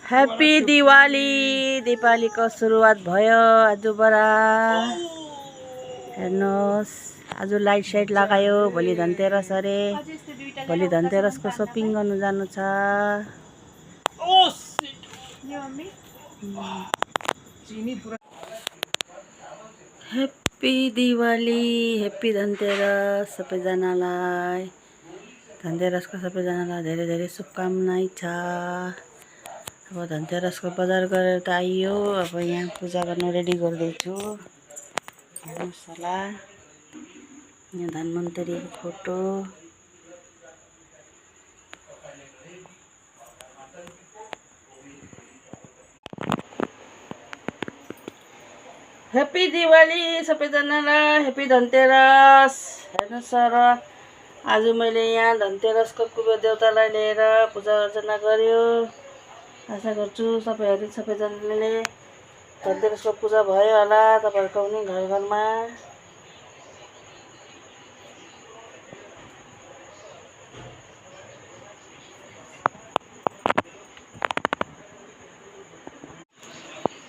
Happy Diwali. दिवालीको सुरुवात भयो आजबाट। हेर्नुहोस् आज लाइट साइट लगायो। भोलि धनतेरस अरे। भोलि धनतेरसको सपिङ गर्नु जानु छ। ह्याप्पी दिवाली, ह्याप्पी धनतेरस सबैजनालाई। धनतेरसको सबैजनालाई धेरै धेरै शुभकामना छ। अब धनतेरसको बजार गरेर त आइयो। अब यहाँ पूजा गर्न रेडी गर्दैछु। हेर्नुहोस् होला यहाँ धन्वन्तरीको फोटो। ह्याप्पी दिवाली सबैजनालाई, ह्याप्पी धनतेरस। हेर्नुहोस् सर आज मैले यहाँ धनतेरसको कुबेर देवतालाई लिएर पूजा अर्चना गर्यो। आशा गर्छु सबैजनाले धनतेरसको पूजा भयो होला तपाईहरुको पनि घर घरमा।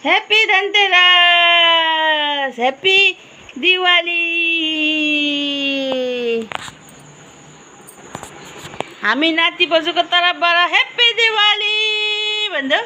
Happy Dhanteras, happy Diwali. हामी नाति बजुको तर्फबाट ह्याप्पी दिवाली भन्दो।